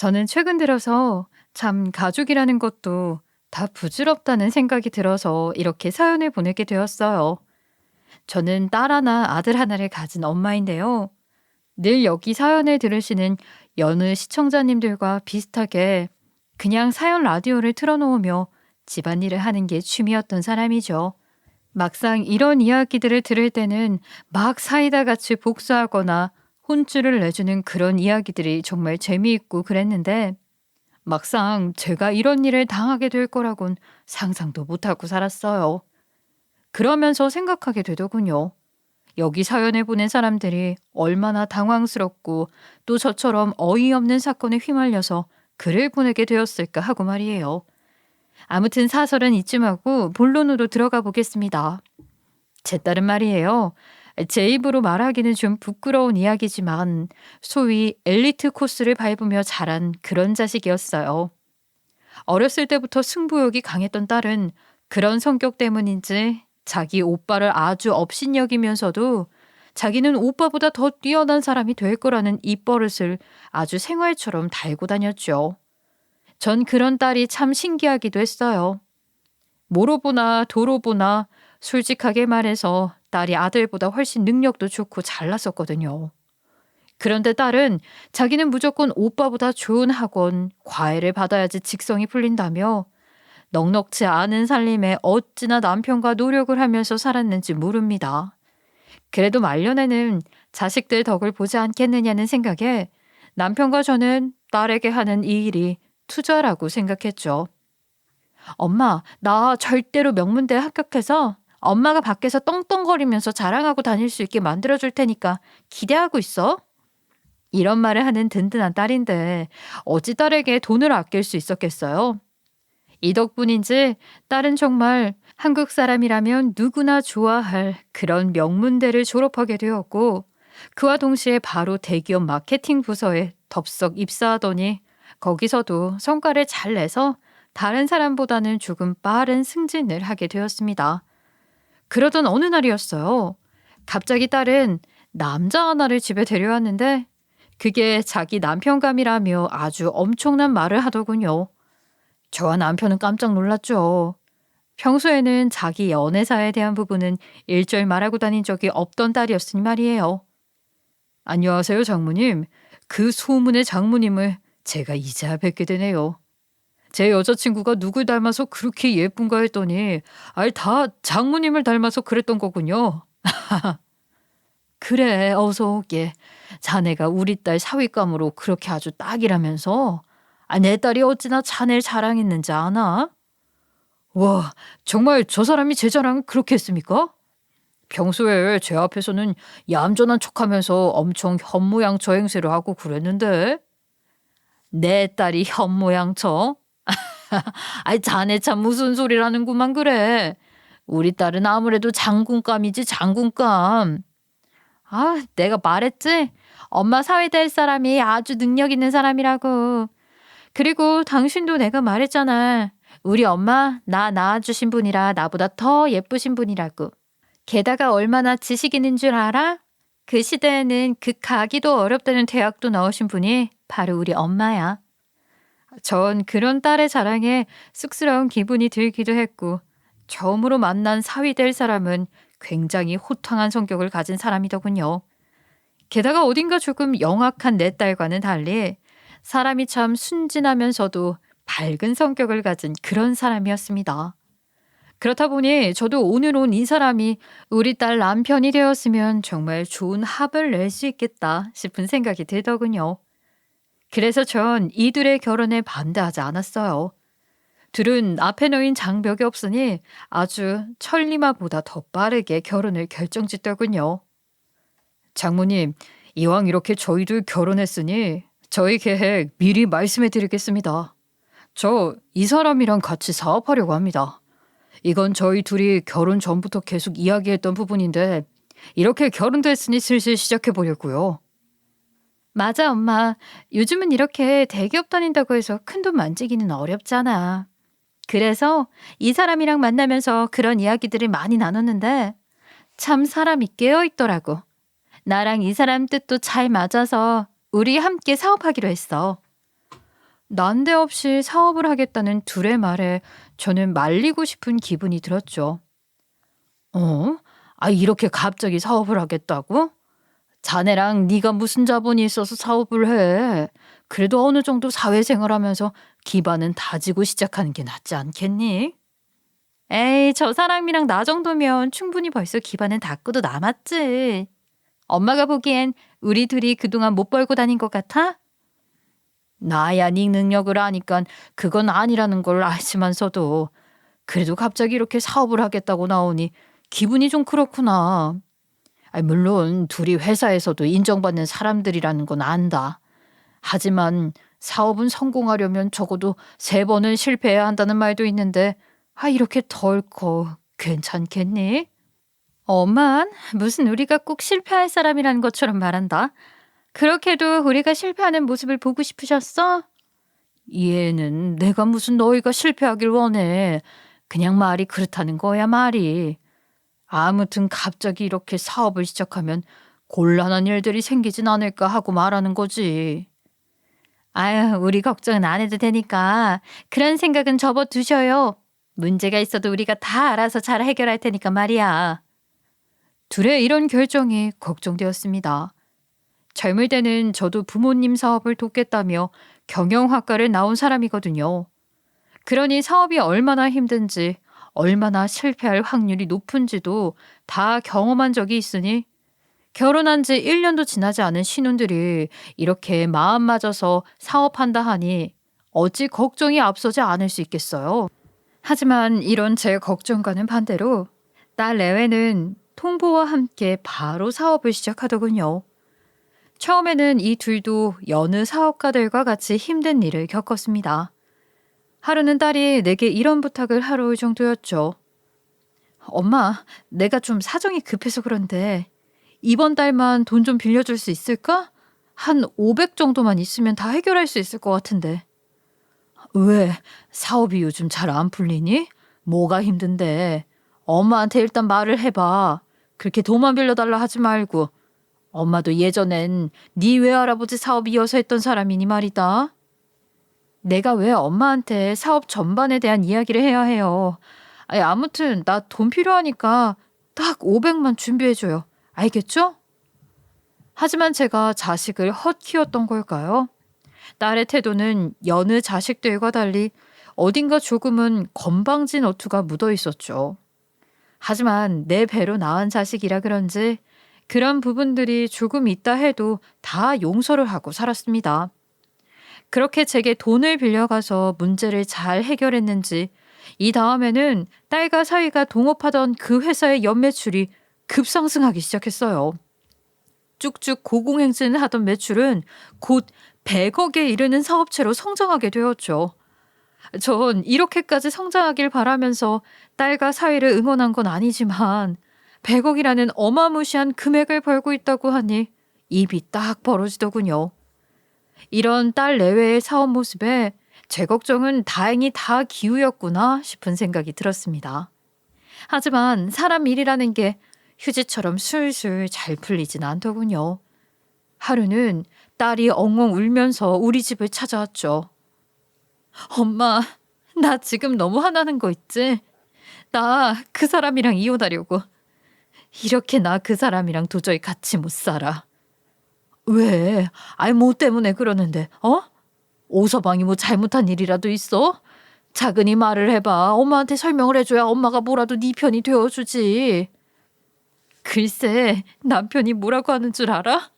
저는 최근 들어서 참 가족이라는 것도 다 부질없다는 생각이 들어서 이렇게 사연을 보내게 되었어요. 저는 딸 하나, 아들 하나를 가진 엄마인데요. 늘 여기 사연을 들으시는 여느 시청자님들과 비슷하게 그냥 사연 라디오를 틀어놓으며 집안일을 하는 게 취미였던 사람이죠. 막상 이런 이야기들을 들을 때는 막 사이다 같이 복수하거나 혼쭐을 내주는 그런 이야기들이 정말 재미있고 그랬는데 막상 제가 이런 일을 당하게 될 거라곤 상상도 못하고 살았어요. 그러면서 생각하게 되더군요. 여기 사연을 보낸 사람들이 얼마나 당황스럽고 또 저처럼 어이없는 사건에 휘말려서 글을 보내게 되었을까 하고 말이에요. 아무튼 사설은 이쯤 하고 본론으로 들어가 보겠습니다. 제 딸은 말이에요. 제 입으로 말하기는 좀 부끄러운 이야기지만 소위 엘리트 코스를 밟으며 자란 그런 자식이었어요. 어렸을 때부터 승부욕이 강했던 딸은 그런 성격 때문인지 자기 오빠를 아주 업신여기면서도 자기는 오빠보다 더 뛰어난 사람이 될 거라는 입버릇을 아주 생활처럼 달고 다녔죠. 전 그런 딸이 참 신기하기도 했어요. 뭐로 보나 도로 보나 솔직하게 말해서 딸이 아들보다 훨씬 능력도 좋고 잘났었거든요. 그런데 딸은 자기는 무조건 오빠보다 좋은 학원, 과외를 받아야지 직성이 풀린다며 넉넉지 않은 살림에 어찌나 남편과 노력을 하면서 살았는지 모릅니다. 그래도 말년에는 자식들 덕을 보지 않겠느냐는 생각에 남편과 저는 딸에게 하는 이 일이 투자라고 생각했죠. 엄마, 나 절대로 명문대에 합격해서 엄마가 밖에서 떵떵거리면서 자랑하고 다닐 수 있게 만들어줄 테니까 기대하고 있어. 이런 말을 하는 든든한 딸인데 어찌 딸에게 돈을 아낄 수 있었겠어요? 이 덕분인지 딸은 정말 한국 사람이라면 누구나 좋아할 그런 명문대를 졸업하게 되었고 그와 동시에 바로 대기업 마케팅 부서에 덥석 입사하더니 거기서도 성과를 잘 내서 다른 사람보다는 조금 빠른 승진을 하게 되었습니다. 그러던 어느 날이었어요. 갑자기 딸은 남자 하나를 집에 데려왔는데 그게 자기 남편감이라며 아주 엄청난 말을 하더군요. 저와 남편은 깜짝 놀랐죠. 평소에는 자기 연애사에 대한 부분은 일절 말하고 다닌 적이 없던 딸이었으니 말이에요. 안녕하세요, 장모님. 그 소문의 장모님을 제가 이제야 뵙게 되네요. 제 여자친구가 누굴 닮아서 그렇게 예쁜가 했더니 다 장모님을 닮아서 그랬던 거군요. 그래, 어서 오게. 자네가 우리 딸 사윗감으로 그렇게 아주 딱이라면서 내 딸이 어찌나 자네를 자랑했는지 아나? 와, 정말 저 사람이 제 자랑을 그렇게 했습니까? 평소에 제 앞에서는 얌전한 척하면서 엄청 현모양처 행세를 하고 그랬는데 내 딸이 현모양처? 자네 참 무슨 소리를 하는구만 그래. 우리 딸은 아무래도 장군감이지 장군감. 내가 말했지? 엄마 사위 될 사람이 아주 능력 있는 사람이라고. 그리고 당신도 내가 말했잖아. 우리 엄마 나 낳아주신 분이라 나보다 더 예쁘신 분이라고. 게다가 얼마나 지식 있는 줄 알아? 그 시대에는 그 가기도 어렵다는 대학도 나오신 분이 바로 우리 엄마야. 전 그런 딸의 자랑에 쑥스러운 기분이 들기도 했고 처음으로 만난 사위 될 사람은 굉장히 호탕한 성격을 가진 사람이더군요. 게다가 어딘가 조금 영악한 내 딸과는 달리 사람이 참 순진하면서도 밝은 성격을 가진 그런 사람이었습니다. 그렇다 보니 저도 오늘 온 이 사람이 우리 딸 남편이 되었으면 정말 좋은 합을 낼 수 있겠다 싶은 생각이 들더군요. 그래서 전 이 둘의 결혼에 반대하지 않았어요. 둘은 앞에 놓인 장벽이 없으니 아주 천리마보다 더 빠르게 결혼을 결정짓더군요. 장모님, 이왕 이렇게 저희 둘 결혼했으니 저희 계획 미리 말씀해 드리겠습니다. 저 이 사람이랑 같이 사업하려고 합니다. 이건 저희 둘이 결혼 전부터 계속 이야기했던 부분인데 이렇게 결혼됐으니 슬슬 시작해 보려고요. 맞아, 엄마. 요즘은 이렇게 대기업 다닌다고 해서 큰돈 만지기는 어렵잖아. 그래서 이 사람이랑 만나면서 그런 이야기들을 많이 나눴는데 참 사람이 깨어있더라고. 나랑 이 사람 뜻도 잘 맞아서 우리 함께 사업하기로 했어. 난데없이 사업을 하겠다는 둘의 말에 저는 말리고 싶은 기분이 들었죠. 어? 이렇게 갑자기 사업을 하겠다고? 자네랑 네가 무슨 자본이 있어서 사업을 해? 그래도 어느 정도 사회생활하면서 기반은 다지고 시작하는 게 낫지 않겠니? 에이, 저 사람이랑 나 정도면 충분히 벌써 기반은 닦고도 남았지. 엄마가 보기엔 우리 둘이 그동안 못 벌고 다닌 것 같아? 나야 네 능력을 아니깐 그건 아니라는 걸 알지만서도 그래도 갑자기 이렇게 사업을 하겠다고 나오니 기분이 좀 그렇구나. 물론 둘이 회사에서도 인정받는 사람들이라는 건 안다. 하지만 사업은 성공하려면 적어도 3번은 실패해야 한다는 말도 있는데 이렇게 덜컥 괜찮겠니? 엄만 무슨 우리가 꼭 실패할 사람이라는 것처럼 말한다. 그렇게도 우리가 실패하는 모습을 보고 싶으셨어? 얘는 내가 무슨 너희가 실패하길 원해. 그냥 말이 그렇다는 거야 말이. 아무튼 갑자기 이렇게 사업을 시작하면 곤란한 일들이 생기진 않을까 하고 말하는 거지. 아유, 우리 걱정은 안 해도 되니까 그런 생각은 접어두셔요. 문제가 있어도 우리가 다 알아서 잘 해결할 테니까 말이야. 둘의 이런 결정이 걱정되었습니다. 젊을 때는 저도 부모님 사업을 돕겠다며 경영학과를 나온 사람이거든요. 그러니 사업이 얼마나 힘든지, 얼마나 실패할 확률이 높은지도 다 경험한 적이 있으니 결혼한 지 1년도 지나지 않은 신혼들이 이렇게 마음 맞아서 사업한다 하니 어찌 걱정이 앞서지 않을 수 있겠어요. 하지만 이런 제 걱정과는 반대로 딸 내외는 통보와 함께 바로 사업을 시작하더군요. 처음에는 이 둘도 여느 사업가들과 같이 힘든 일을 겪었습니다. 하루는 딸이 내게 이런 부탁을 하러 올 정도였죠. 엄마, 내가 좀 사정이 급해서 그런데 이번 달만 돈 좀 빌려줄 수 있을까? 한 500 정도만 있으면 다 해결할 수 있을 것 같은데. 왜? 사업이 요즘 잘 안 풀리니? 뭐가 힘든데? 엄마한테 일단 말을 해봐. 그렇게 돈만 빌려달라 하지 말고. 엄마도 예전엔 네 외할아버지 사업 이어서 했던 사람이니 말이다. 내가 왜 엄마한테 사업 전반에 대한 이야기를 해야 해요. 아무튼 나 돈 필요하니까 딱 500만 준비해줘요. 알겠죠? 하지만 제가 자식을 헛 키웠던 걸까요? 딸의 태도는 여느 자식들과 달리 어딘가 조금은 건방진 어투가 묻어 있었죠. 하지만 내 배로 낳은 자식이라 그런지 그런 부분들이 조금 있다 해도 다 용서를 하고 살았습니다. 그렇게 제게 돈을 빌려가서 문제를 잘 해결했는지 이 다음에는 딸과 사위가 동업하던 그 회사의 연매출이 급상승하기 시작했어요. 쭉쭉 고공행진을 하던 매출은 곧 100억에 이르는 사업체로 성장하게 되었죠. 전 이렇게까지 성장하길 바라면서 딸과 사위를 응원한 건 아니지만 100억이라는 어마무시한 금액을 벌고 있다고 하니 입이 딱 벌어지더군요. 이런 딸 내외의 사업 모습에 제 걱정은 다행히 다 기우였구나 싶은 생각이 들었습니다. 하지만 사람 일이라는 게 휴지처럼 술술 잘 풀리진 않더군요. 하루는 딸이 엉엉 울면서 우리 집을 찾아왔죠. 엄마, 나 지금 너무 화나는 거 있지? 나 그 사람이랑 이혼하려고. 이렇게 나 그 사람이랑 도저히 같이 못 살아. 왜? 뭐 때문에 그러는데, 어? 오서방이 뭐 잘못한 일이라도 있어? 차근히 말을 해봐. 엄마한테 설명을 해줘야 엄마가 뭐라도 네 편이 되어주지. 글쎄, 남편이 뭐라고 하는 줄 알아?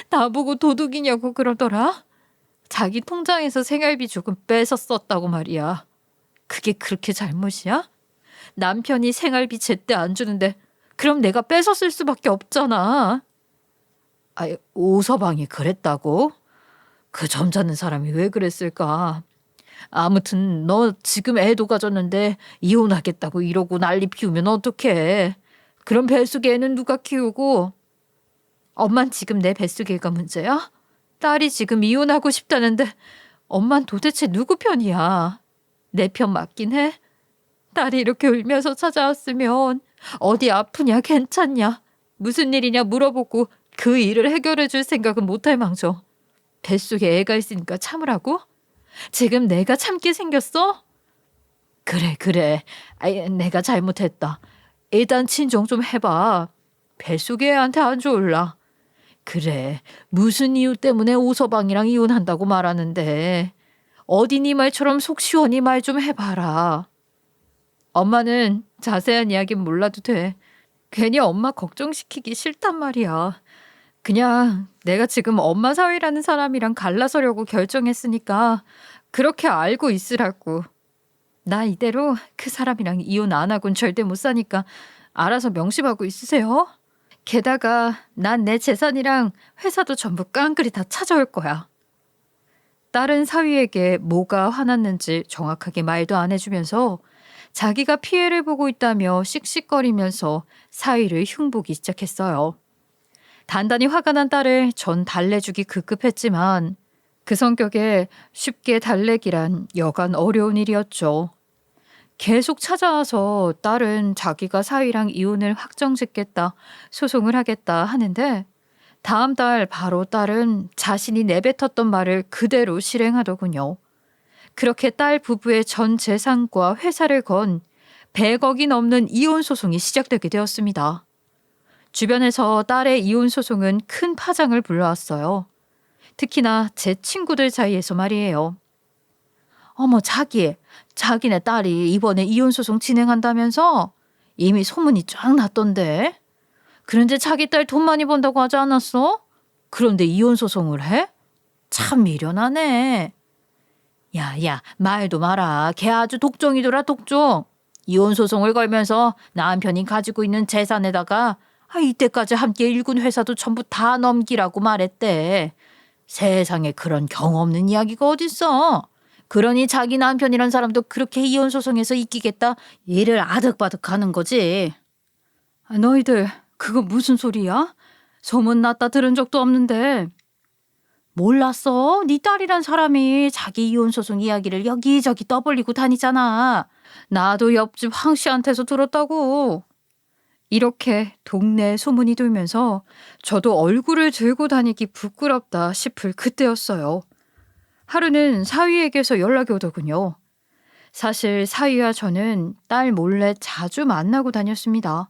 나보고 도둑이냐고 그러더라. 자기 통장에서 생활비 조금 뺏어 썼다고 말이야. 그게 그렇게 잘못이야? 남편이 생활비 제때 안 주는데 그럼 내가 뺏어 쓸 수밖에 없잖아. 오서방이 그랬다고? 그 점잖은 사람이 왜 그랬을까? 아무튼 너 지금 애도 가졌는데 이혼하겠다고 이러고 난리 피우면 어떡해. 그럼 뱃속에 애는 누가 키우고? 엄만 지금 내 뱃속에 애가 문제야? 딸이 지금 이혼하고 싶다는데 엄만 도대체 누구 편이야? 내 편 맞긴 해? 딸이 이렇게 울면서 찾아왔으면 어디 아프냐 괜찮냐 무슨 일이냐 물어보고 그 일을 해결해 줄 생각은 못할 망정. 뱃속에 애가 있으니까 참으라고? 지금 내가 참게 생겼어? 그래, 그래. 아이, 내가 잘못했다. 일단 친정 좀 해봐. 뱃속에 애한테 안 좋을라. 그래, 무슨 이유 때문에 오서방이랑 이혼한다고 말하는데 어디 네 말처럼 속 시원히 말 좀 해봐라. 엄마는 자세한 이야기는 몰라도 돼. 괜히 엄마 걱정시키기 싫단 말이야. 그냥 내가 지금 엄마 사위라는 사람이랑 갈라서려고 결정했으니까 그렇게 알고 있으라고. 나 이대로 그 사람이랑 이혼 안 하곤 절대 못 사니까 알아서 명심하고 있으세요. 게다가 난 내 재산이랑 회사도 전부 깡그리 다 찾아올 거야. 딸은 사위에게 뭐가 화났는지 정확하게 말도 안 해주면서 자기가 피해를 보고 있다며 씩씩거리면서 사위를 흉보기 시작했어요. 단단히 화가 난 딸을 전 달래주기 급급했지만 그 성격에 쉽게 달래기란 여간 어려운 일이었죠. 계속 찾아와서 딸은 자기가 사위랑 이혼을 확정짓겠다, 소송을 하겠다 하는데 다음 달 바로 딸은 자신이 내뱉었던 말을 그대로 실행하더군요. 그렇게 딸 부부의 전 재산과 회사를 건 100억이 넘는 이혼 소송이 시작되게 되었습니다. 주변에서 딸의 이혼 소송은 큰 파장을 불러왔어요. 특히나 제 친구들 사이에서 말이에요. 어머, 자기네 딸이 이번에 이혼 소송 진행한다면서? 이미 소문이 쫙 났던데. 그런데 자기 딸 돈 많이 번다고 하지 않았어? 그런데 이혼 소송을 해? 참 미련하네. 야, 말도 마라. 걔 아주 독종이더라, 독종. 이혼 소송을 걸면서 남편이 가지고 있는 재산에다가 이때까지 함께 일군 회사도 전부 다 넘기라고 말했대. 세상에 그런 경험 없는 이야기가 어딨어. 그러니 자기 남편이란 사람도 그렇게 이혼 소송에서 이기겠다 일을 아득바득하는 거지. 너희들 그거 무슨 소리야? 소문 났다 들은 적도 없는데. 몰랐어? 네 딸이란 사람이 자기 이혼 소송 이야기를 여기저기 떠벌리고 다니잖아. 나도 옆집 황 씨한테서 들었다고. 이렇게 동네에 소문이 돌면서 저도 얼굴을 들고 다니기 부끄럽다 싶을 그때였어요. 하루는 사위에게서 연락이 오더군요. 사실 사위와 저는 딸 몰래 자주 만나고 다녔습니다.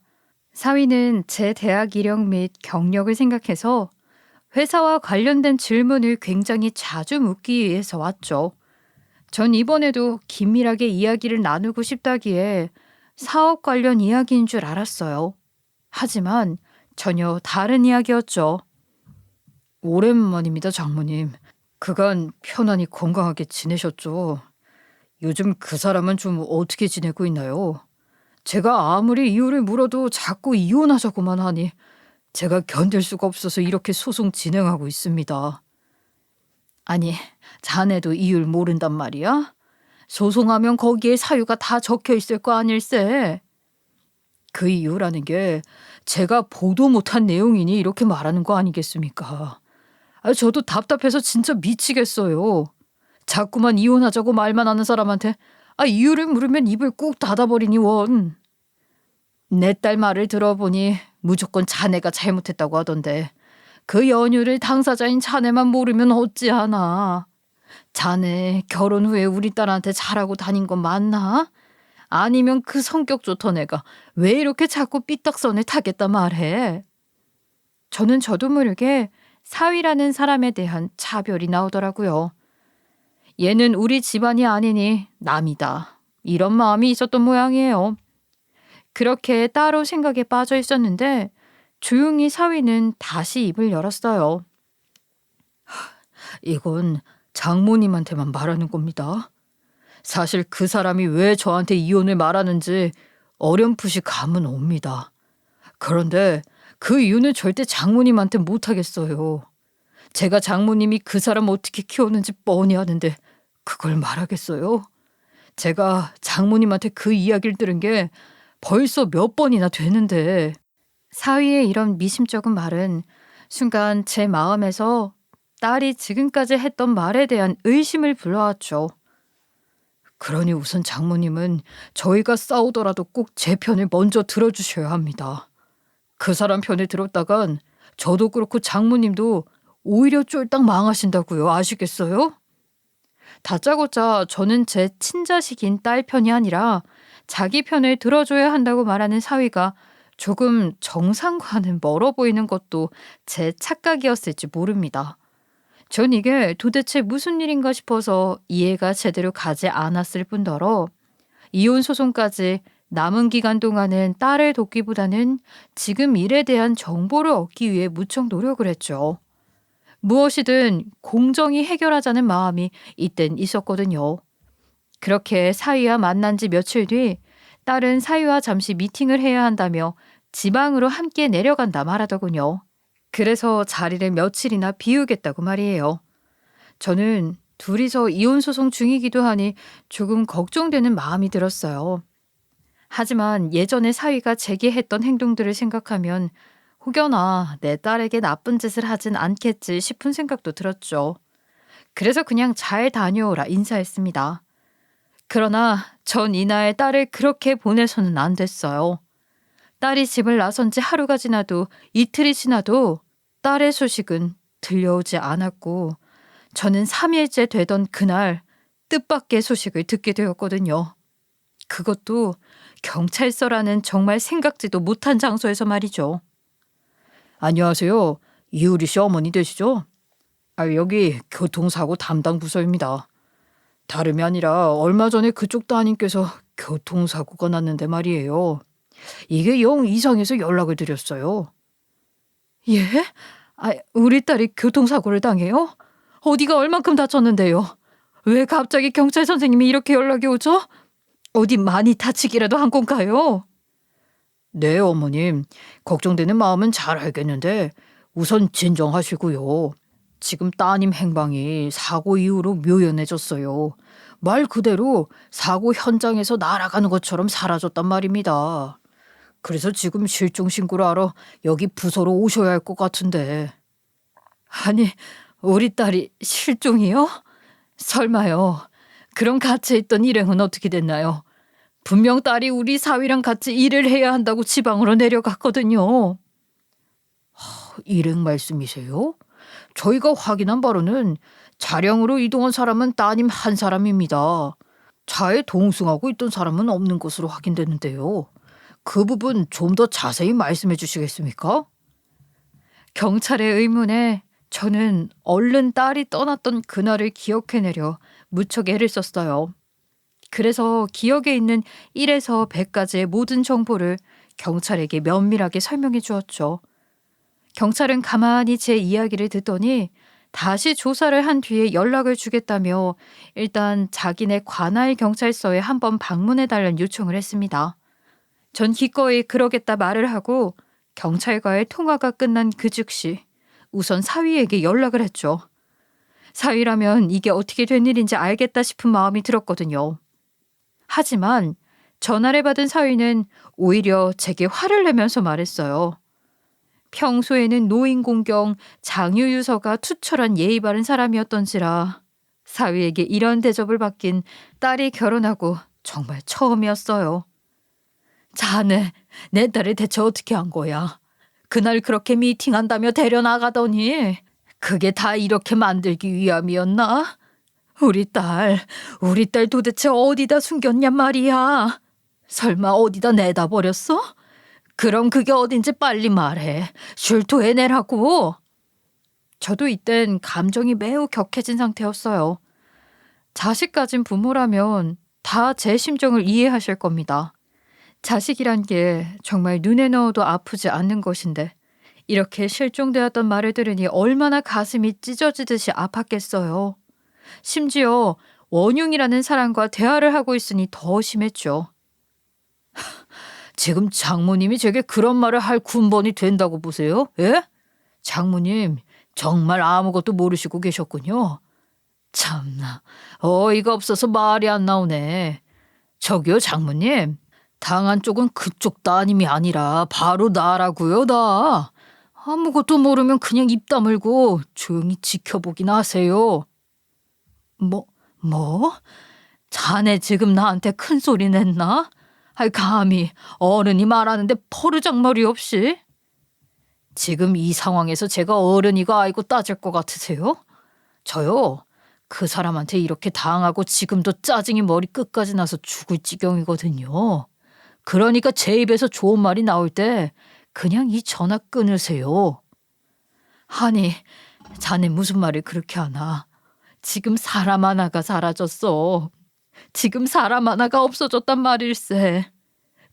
사위는 제 대학 이력 및 경력을 생각해서 회사와 관련된 질문을 굉장히 자주 묻기 위해서 왔죠. 전 이번에도 긴밀하게 이야기를 나누고 싶다기에 사업 관련 이야기인 줄 알았어요. 하지만 전혀 다른 이야기였죠. 오랜만입니다, 장모님. 그간 편안히 건강하게 지내셨죠? 요즘 그 사람은 좀 어떻게 지내고 있나요? 제가 아무리 이유를 물어도 자꾸 이혼하자고만 하니 제가 견딜 수가 없어서 이렇게 소송 진행하고 있습니다. 아니, 자네도 이유를 모른단 말이야? 소송하면 거기에 사유가 다 적혀 있을 거 아닐세? 그 이유라는 게 제가 보도 못한 내용이니 이렇게 말하는 거 아니겠습니까? 저도 답답해서 진짜 미치겠어요. 자꾸만 이혼하자고 말만 하는 사람한테 이유를 물으면 입을 꾹 닫아버리니 원. 내 딸 말을 들어보니 무조건 자네가 잘못했다고 하던데 그 연유를 당사자인 자네만 모르면 어찌하나. 자네 결혼 후에 우리 딸한테 잘하고 다닌 건 맞나? 아니면 그 성격 좋던 애가 왜 이렇게 자꾸 삐딱선을 타겠다 말해? 저는 저도 모르게 사위라는 사람에 대한 차별이 나오더라고요. 얘는 우리 집안이 아니니 남이다. 이런 마음이 있었던 모양이에요. 그렇게 따로 생각에 빠져 있었는데 조용히 사위는 다시 입을 열었어요. 이건 장모님한테만 말하는 겁니다. 사실 그 사람이 왜 저한테 이혼을 말하는지 어렴풋이 감은 옵니다. 그런데 그 이유는 절대 장모님한테 못하겠어요. 제가 장모님이 그 사람 어떻게 키웠는지 뻔히 아는데 그걸 말하겠어요? 제가 장모님한테 그 이야기를 들은 게 벌써 몇 번이나 되는데. 사위의 이런 미심쩍은 말은 순간 제 마음에서 딸이 지금까지 했던 말에 대한 의심을 불러왔죠. 그러니 우선 장모님은 저희가 싸우더라도 꼭 제 편을 먼저 들어주셔야 합니다. 그 사람 편을 들었다간 저도 그렇고 장모님도 오히려 쫄딱 망하신다고요. 아시겠어요? 다짜고짜 저는 제 친자식인 딸 편이 아니라 자기 편을 들어줘야 한다고 말하는 사위가 조금 정상과는 멀어 보이는 것도 제 착각이었을지 모릅니다. 전 이게 도대체 무슨 일인가 싶어서 이해가 제대로 가지 않았을 뿐더러 이혼 소송까지 남은 기간 동안은 딸을 돕기보다는 지금 일에 대한 정보를 얻기 위해 무척 노력을 했죠. 무엇이든 공정히 해결하자는 마음이 이땐 있었거든요. 그렇게 사위와 만난 지 며칠 뒤 딸은 사위와 잠시 미팅을 해야 한다며 지방으로 함께 내려간다 말하더군요. 그래서 자리를 며칠이나 비우겠다고 말이에요. 저는 둘이서 이혼 소송 중이기도 하니 조금 걱정되는 마음이 들었어요. 하지만 예전에 사위가 제기했던 행동들을 생각하면 혹여나 내 딸에게 나쁜 짓을 하진 않겠지 싶은 생각도 들었죠. 그래서 그냥 잘 다녀오라 인사했습니다. 그러나 전 이날 딸을 그렇게 보내서는 안 됐어요. 딸이 집을 나선 지 하루가 지나도 이틀이 지나도 딸의 소식은 들려오지 않았고 저는 3일째 되던 그날 뜻밖의 소식을 듣게 되었거든요. 그것도 경찰서라는 정말 생각지도 못한 장소에서 말이죠. 안녕하세요. 이유리 씨 어머니 되시죠? 여기 교통사고 담당 부서입니다. 다름이 아니라 얼마 전에 그쪽 따님께서 교통사고가 났는데 말이에요. 이게 영 이상해서 연락을 드렸어요. 예? 우리 딸이 교통사고를 당해요? 어디가 얼만큼 다쳤는데요? 왜 갑자기 경찰 선생님이 이렇게 연락이 오죠? 어디 많이 다치기라도 한 건가요? 네, 어머님. 걱정되는 마음은 잘 알겠는데 우선 진정하시고요. 지금 따님 행방이 사고 이후로 묘연해졌어요. 말 그대로 사고 현장에서 날아가는 것처럼 사라졌단 말입니다. 그래서 지금 실종 신고를 하러 여기 부서로 오셔야 할 것 같은데. 아니, 우리 딸이 실종이요? 설마요. 그럼 같이 있던 일행은 어떻게 됐나요? 분명 딸이 우리 사위랑 같이 일을 해야 한다고 지방으로 내려갔거든요. 일행 말씀이세요? 저희가 확인한 바로는 차량으로 이동한 사람은 따님 한 사람입니다. 차에 동승하고 있던 사람은 없는 것으로 확인됐는데요. 그 부분 좀 더 자세히 말씀해 주시겠습니까? 경찰의 의문에 저는 얼른 딸이 떠났던 그날을 기억해내려 무척 애를 썼어요. 그래서 기억에 있는 1에서 100까지의 모든 정보를 경찰에게 면밀하게 설명해 주었죠. 경찰은 가만히 제 이야기를 듣더니 다시 조사를 한 뒤에 연락을 주겠다며 일단 자기네 관할 경찰서에 한번 방문해 달라는 요청을 했습니다. 전 기꺼이 그러겠다 말을 하고 경찰과의 통화가 끝난 그 즉시 우선 사위에게 연락을 했죠. 사위라면 이게 어떻게 된 일인지 알겠다 싶은 마음이 들었거든요. 하지만 전화를 받은 사위는 오히려 제게 화를 내면서 말했어요. 평소에는 노인공경, 장유유서가 투철한 예의 바른 사람이었던지라 사위에게 이런 대접을 받긴 딸이 결혼하고 정말 처음이었어요. 자네, 내 딸을 대체 어떻게 한 거야? 그날 그렇게 미팅한다며 데려나가더니 그게 다 이렇게 만들기 위함이었나? 우리 딸 도대체 어디다 숨겼냔 말이야. 설마 어디다 내다 버렸어? 그럼 그게 어딘지 빨리 말해. 출토해내라고. 저도 이땐 감정이 매우 격해진 상태였어요. 자식 가진 부모라면 다 제 심정을 이해하실 겁니다. 자식이란 게 정말 눈에 넣어도 아프지 않는 것인데 이렇게 실종되었던 말을 들으니 얼마나 가슴이 찢어지듯이 아팠겠어요. 심지어 원흉이라는 사람과 대화를 하고 있으니 더 심했죠. 지금 장모님이 제게 그런 말을 할 군번이 된다고 보세요? 예? 장모님 정말 아무것도 모르시고 계셨군요. 참나 어이가 없어서 말이 안 나오네. 저기요 장모님, 당한 쪽은 그쪽 따님이 아니라 바로 나라고요. 나 아무것도 모르면 그냥 입 다물고 조용히 지켜보긴 하세요. 뭐? 자네 지금 나한테 큰 소리 냈나? 감히 어른이 말하는데 버르장머리 없이? 지금 이 상황에서 제가 어른이가 알고 따질 것 같으세요? 저요, 그 사람한테 이렇게 당하고 지금도 짜증이 머리 끝까지 나서 죽을 지경이거든요. 그러니까 제 입에서 좋은 말이 나올 때 그냥 이 전화 끊으세요. 아니, 자네 무슨 말을 그렇게 하나? 지금 사람 하나가 사라졌어. 지금 사람 하나가 없어졌단 말일세.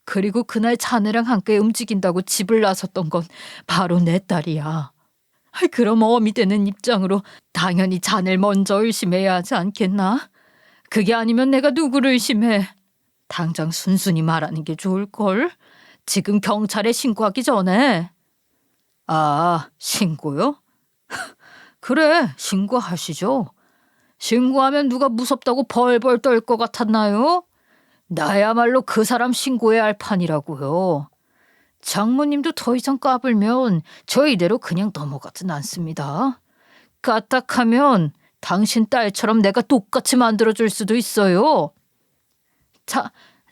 그리고 그날 자네랑 함께 움직인다고 집을 나섰던 건 바로 내 딸이야. 그럼 어미 되는 입장으로 당연히 자네를 먼저 의심해야 하지 않겠나? 그게 아니면 내가 누구를 의심해? 당장 순순히 말하는 게 좋을걸? 지금 경찰에 신고하기 전에. 아, 신고요? 그래, 신고하시죠. 신고하면 누가 무섭다고 벌벌 떨 것 같았나요? 나야말로 그 사람 신고해야 할 판이라고요. 장모님도 더 이상 까불면 저 이대로 그냥 넘어가진 않습니다. 까딱하면 당신 딸처럼 내가 똑같이 만들어줄 수도 있어요.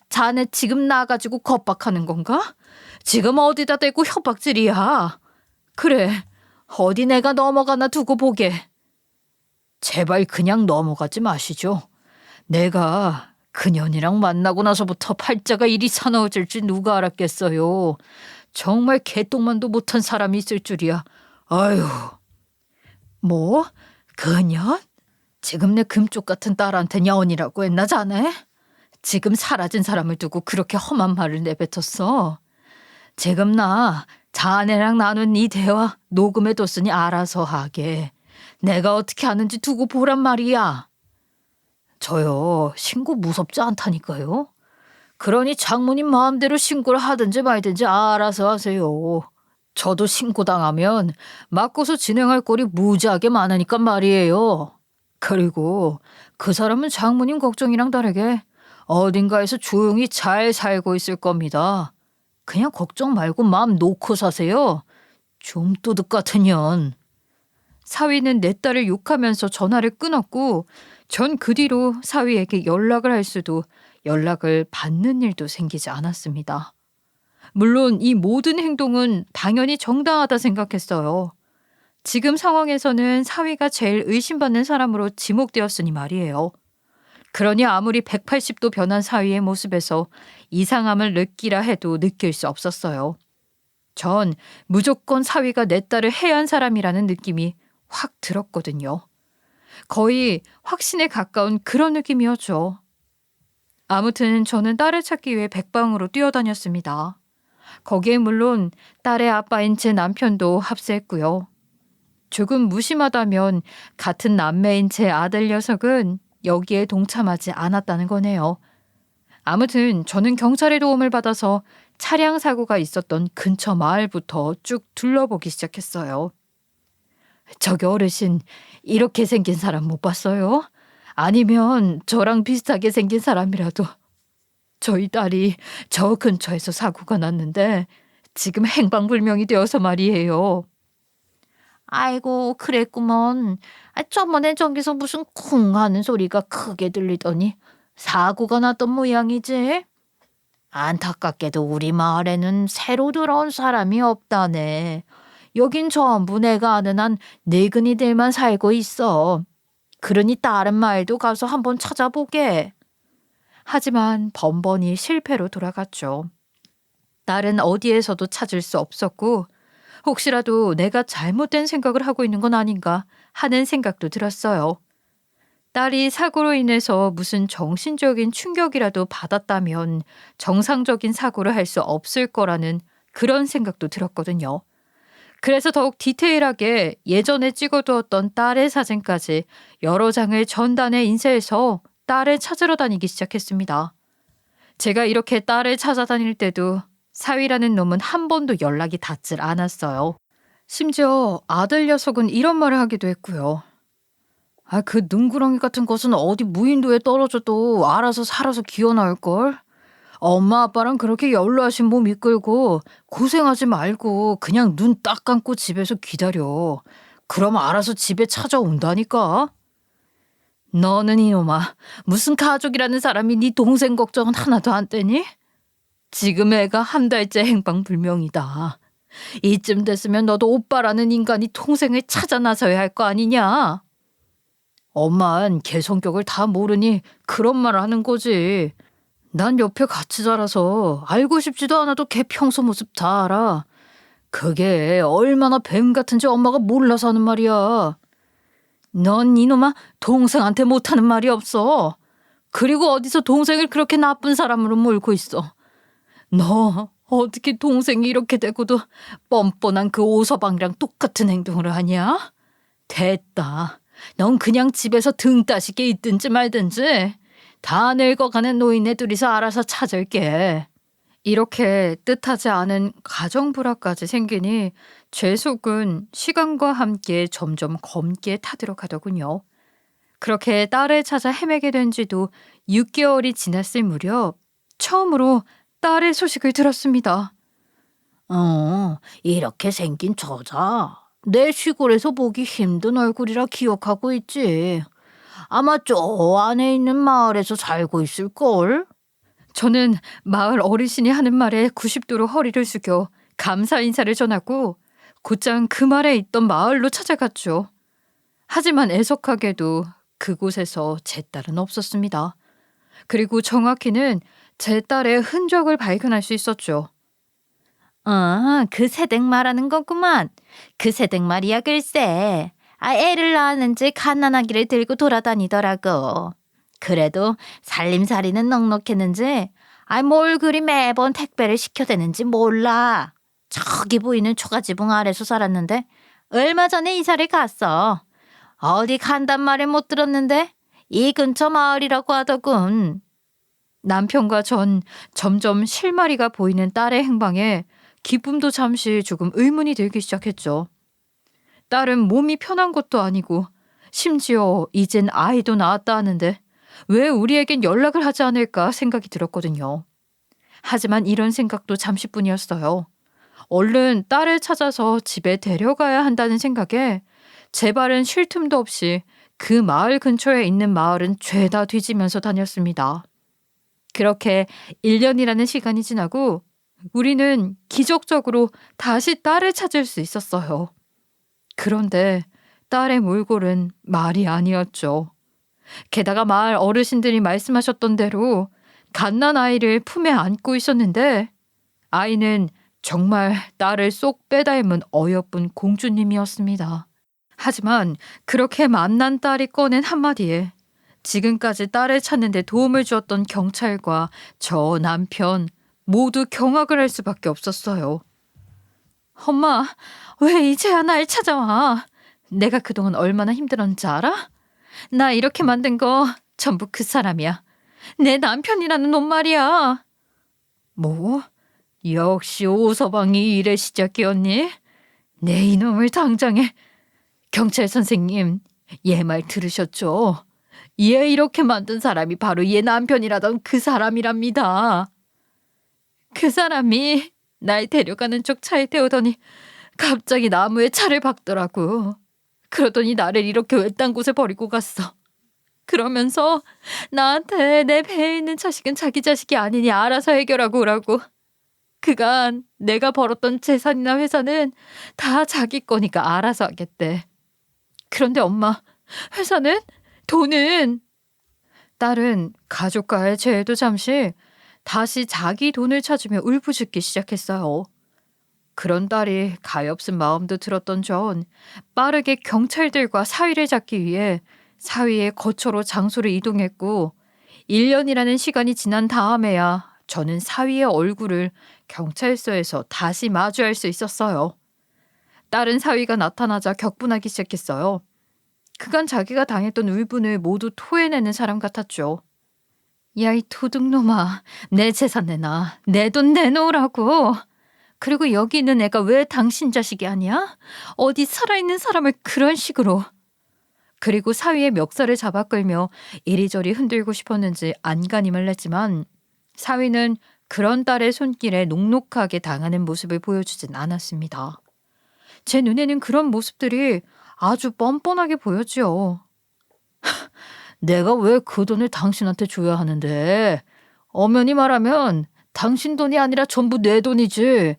자네 지금 나가지고 겁박하는 건가? 지금 어디다 대고 협박질이야. 그래, 어디 내가 넘어가나 두고 보게. 제발 그냥 넘어가지 마시죠. 내가 그년이랑 만나고 나서부터 팔자가 이리 사나워질지 누가 알았겠어요. 정말 개똥만도 못한 사람이 있을 줄이야. 아유. 뭐? 그년? 지금 내 금쪽 같은 딸한테 년이라고 했나 자네? 지금 사라진 사람을 두고 그렇게 험한 말을 내뱉었어. 지금 나 자네랑 나눈 이 대화 녹음해뒀으니 알아서 하게. 내가 어떻게 하는지 두고 보란 말이야. 저요, 신고 무섭지 않다니까요. 그러니 장모님 마음대로 신고를 하든지 말든지 알아서 하세요. 저도 신고당하면 맞고서 진행할 꼴이 무지하게 많으니까 말이에요. 그리고 그 사람은 장모님 걱정이랑 다르게 어딘가에서 조용히 잘 살고 있을 겁니다. 그냥 걱정 말고 마음 놓고 사세요. 좀 또득 같은 년. 사위는 내 딸을 욕하면서 전화를 끊었고 전 그 뒤로 사위에게 연락을 할 수도 연락을 받는 일도 생기지 않았습니다. 물론 이 모든 행동은 당연히 정당하다 생각했어요. 지금 상황에서는 사위가 제일 의심받는 사람으로 지목되었으니 말이에요. 그러니 아무리 180도 변한 사위의 모습에서 이상함을 느끼라 해도 느낄 수 없었어요. 전 무조건 사위가 내 딸을 해한 사람이라는 느낌이 확 들었거든요. 거의 확신에 가까운 그런 느낌이었죠. 아무튼 저는 딸을 찾기 위해 백방으로 뛰어다녔습니다. 거기에 물론 딸의 아빠인 제 남편도 합세했고요. 조금 무심하다면 같은 남매인 제 아들 녀석은 여기에 동참하지 않았다는 거네요. 아무튼 저는 경찰의 도움을 받아서 차량 사고가 있었던 근처 마을부터 쭉 둘러보기 시작했어요. 저기 어르신, 이렇게 생긴 사람 못 봤어요? 아니면 저랑 비슷하게 생긴 사람이라도. 저희 딸이 저 근처에서 사고가 났는데 지금 행방불명이 되어서 말이에요. 아이고, 그랬구먼. 저번에 저기서 무슨 쿵 하는 소리가 크게 들리더니 사고가 났던 모양이지. 안타깝게도 우리 마을에는 새로 들어온 사람이 없다네. 여긴 전부 내가 아는 한 늙은이들만 살고 있어. 그러니 다른 마을도 가서 한번 찾아보게. 하지만 번번이 실패로 돌아갔죠. 딸은 어디에서도 찾을 수 없었고 혹시라도 내가 잘못된 생각을 하고 있는 건 아닌가 하는 생각도 들었어요. 딸이 사고로 인해서 무슨 정신적인 충격이라도 받았다면 정상적인 사고를 할 수 없을 거라는 그런 생각도 들었거든요. 그래서 더욱 디테일하게 예전에 찍어두었던 딸의 사진까지 여러 장을 전단에 인쇄해서 딸을 찾으러 다니기 시작했습니다. 제가 이렇게 딸을 찾아다닐 때도 사위라는 놈은 한 번도 연락이 닿질 않았어요. 심지어 아들 녀석은 이런 말을 하기도 했고요. 그 눈구렁이 같은 것은 어디 무인도에 떨어져도 알아서 살아서 기어나올걸? 엄마 아빠랑 그렇게 연로하신 몸 이끌고 고생하지 말고 그냥 눈 딱 감고 집에서 기다려. 그럼 알아서 집에 찾아온다니까. 너는 이놈아, 무슨 가족이라는 사람이 네 동생 걱정은 하나도 안 떼니? 지금 애가 한 달째 행방불명이다. 이쯤 됐으면 너도 오빠라는 인간이 동생을 찾아 나서야 할 거 아니냐? 엄만 걔 성격을 다 모르니 그런 말을 하는 거지. 난 옆에 같이 자라서 알고 싶지도 않아도 걔 평소 모습 다 알아. 그게 얼마나 뱀 같은지 엄마가 몰라서 하는 말이야. 넌 이놈아 동생한테 못하는 말이 없어. 그리고 어디서 동생을 그렇게 나쁜 사람으로 몰고 있어. 너 어떻게 동생이 이렇게 되고도 뻔뻔한 그 오서방이랑 똑같은 행동을 하냐? 됐다. 넌 그냥 집에서 등 따시게 있든지 말든지 다 늙어가는 노인네 둘이서 알아서 찾을게. 이렇게 뜻하지 않은 가정 불화까지 생기니 제 속은 시간과 함께 점점 검게 타들어가더군요. 그렇게 딸을 찾아 헤매게 된 지도 6개월이 지났을 무렵 처음으로 딸의 소식을 들었습니다. 이렇게 생긴 저자. 내 시골에서 보기 힘든 얼굴이라 기억하고 있지. 아마 저 안에 있는 마을에서 살고 있을걸? 저는 마을 어르신이 하는 말에 90도로 허리를 숙여 감사 인사를 전하고 곧장 그 말에 있던 마을로 찾아갔죠. 하지만 애석하게도 그곳에서 제 딸은 없었습니다. 그리고 정확히는 제 딸의 흔적을 발견할 수 있었죠. 그 새댁 말하는 거구만. 그 새댁 말이야 글쎄. 애를 낳았는지 갓난아기를 들고 돌아다니더라고. 그래도 살림살이는 넉넉했는지 뭘 그리 매번 택배를 시켜대는지 몰라. 저기 보이는 초가지붕 아래서 살았는데 얼마 전에 이사를 갔어. 어디 간단 말을 못 들었는데 이 근처 마을이라고 하더군. 남편과 전 점점 실마리가 보이는 딸의 행방에 기쁨도 잠시 조금 의문이 들기 시작했죠. 딸은 몸이 편한 것도 아니고 심지어 이젠 아이도 낳았다 하는데 왜 우리에겐 연락을 하지 않을까 생각이 들었거든요. 하지만 이런 생각도 잠시뿐이었어요. 얼른 딸을 찾아서 집에 데려가야 한다는 생각에 제 발은 쉴 틈도 없이 그 마을 근처에 있는 마을은 죄다 뒤지면서 다녔습니다. 그렇게 1년이라는 시간이 지나고 우리는 기적적으로 다시 딸을 찾을 수 있었어요. 그런데 딸의 몰골은 말이 아니었죠. 게다가 마을 어르신들이 말씀하셨던 대로 갓난 아이를 품에 안고 있었는데 아이는 정말 딸을 쏙 빼닮은 어여쁜 공주님이었습니다. 하지만 그렇게 만난 딸이 꺼낸 한마디에 지금까지 딸을 찾는 데 도움을 주었던 경찰과 저 남편 모두 경악을 할 수밖에 없었어요. 엄마, 왜 이제야 날 찾아와? 내가 그동안 얼마나 힘들었는지 알아? 나 이렇게 만든 거 전부 그 사람이야. 내 남편이라는 놈 말이야. 뭐? 역시 오서방이 일의 시작이었니? 내 이놈을 당장에. 경찰 선생님, 얘 말 들으셨죠? 얘 이렇게 만든 사람이 바로 얘 남편이라던 그 사람이랍니다. 그 사람이 날 데려가는 쪽 차에 태우더니 갑자기 나무에 차를 박더라고. 그러더니 나를 이렇게 외딴 곳에 버리고 갔어. 그러면서 나한테 내 배에 있는 자식은 자기 자식이 아니니 알아서 해결하고 오라고. 그간 내가 벌었던 재산이나 회사는 다 자기 거니까 알아서 하겠대. 그런데 엄마, 회사는? 돈은? 딸은 가족과의 죄에도 잠시 다시 자기 돈을 찾으며 울부짖기 시작했어요. 그런 딸이 가엾은 마음도 들었던 전 빠르게 경찰들과 사위를 잡기 위해 사위의 거처로 장소를 이동했고 1년이라는 시간이 지난 다음에야 저는 사위의 얼굴을 경찰서에서 다시 마주할 수 있었어요. 딸은 사위가 나타나자 격분하기 시작했어요. 그간 자기가 당했던 울분을 모두 토해내는 사람 같았죠. 야, 이 도둑놈아, 내 재산 내놔. 내 돈 내놓으라고. 그리고 여기 있는 애가 왜 당신 자식이 아니야? 어디 살아있는 사람을 그런 식으로. 그리고 사위의 멱살을 잡아 끌며 이리저리 흔들고 싶었는지 안간힘을 냈지만 사위는 그런 딸의 손길에 녹록하게 당하는 모습을 보여주진 않았습니다. 제 눈에는 그런 모습들이 아주 뻔뻔하게 보였지요. 내가 왜 그 돈을 당신한테 줘야 하는데? 엄연히 말하면 당신 돈이 아니라 전부 내 돈이지.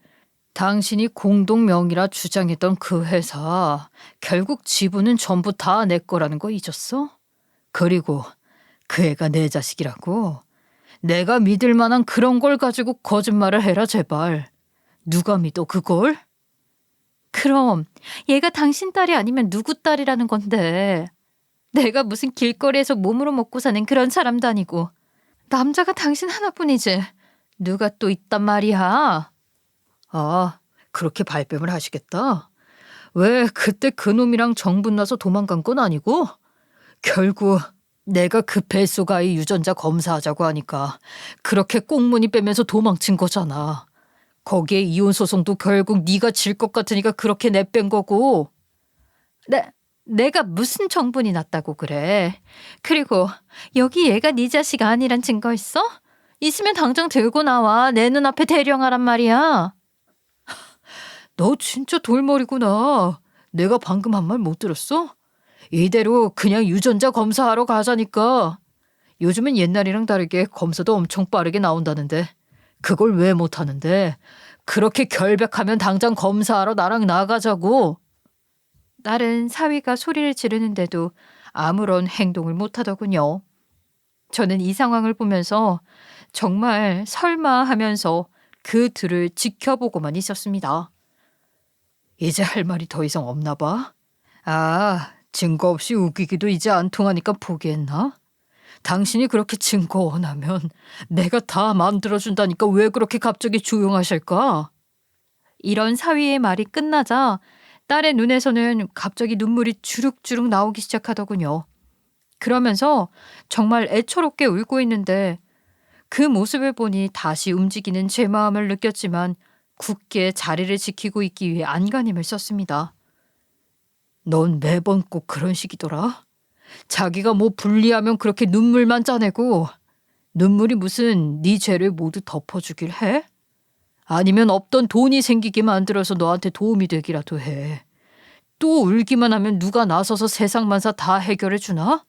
당신이 공동 명의라 주장했던 그 회사, 결국 지분은 전부 다 내 거라는 거 잊었어? 그리고 그 애가 내 자식이라고? 내가 믿을 만한 그런 걸 가지고 거짓말을 해라 제발. 누가 믿어 그걸? 그럼 얘가 당신 딸이 아니면 누구 딸이라는 건데. 내가 무슨 길거리에서 몸으로 먹고 사는 그런 사람도 아니고 남자가 당신 하나뿐이지. 누가 또 있단 말이야. 아, 그렇게 발뺌을 하시겠다. 왜 그때 그놈이랑 정분나서 도망간 건 아니고? 결국 내가 그 뱃속 아이 유전자 검사하자고 하니까 그렇게 꽁무니 빼면서 도망친 거잖아. 거기에 이혼 소송도 결국 네가 질 것 같으니까 그렇게 내뺀 거고. 내가 무슨 정분이 났다고 그래. 그리고 여기 얘가 네 자식 아니란 증거 있어? 있으면 당장 들고 나와. 내 눈앞에 대령하란 말이야. 너 진짜 돌머리구나. 내가 방금 한 말 못 들었어? 이대로 그냥 유전자 검사하러 가자니까. 요즘은 옛날이랑 다르게 검사도 엄청 빠르게 나온다는데 그걸 왜 못하는데? 그렇게 결백하면 당장 검사하러 나랑 나가자고. 딸은 사위가 소리를 지르는데도 아무런 행동을 못하더군요. 저는 이 상황을 보면서 정말 설마 하면서 그 둘을 지켜보고만 있었습니다. 이제 할 말이 더 이상 없나 봐. 아, 증거 없이 우기기도 이제 안 통하니까 포기했나? 당신이 그렇게 증거 원하면 내가 다 만들어준다니까 왜 그렇게 갑자기 조용하실까? 이런 사위의 말이 끝나자 딸의 눈에서는 갑자기 눈물이 주룩주룩 나오기 시작하더군요. 그러면서 정말 애처롭게 울고 있는데 그 모습을 보니 다시 움직이는 제 마음을 느꼈지만 굳게 자리를 지키고 있기 위해 안간힘을 썼습니다. 넌 매번 꼭 그런 식이더라. 자기가 뭐 불리하면 그렇게 눈물만 짜내고 눈물이 무슨 네 죄를 모두 덮어주길 해? 아니면 없던 돈이 생기게 만들어서 너한테 도움이 되기라도 해. 또 울기만 하면 누가 나서서 세상 만사 다 해결해 주나?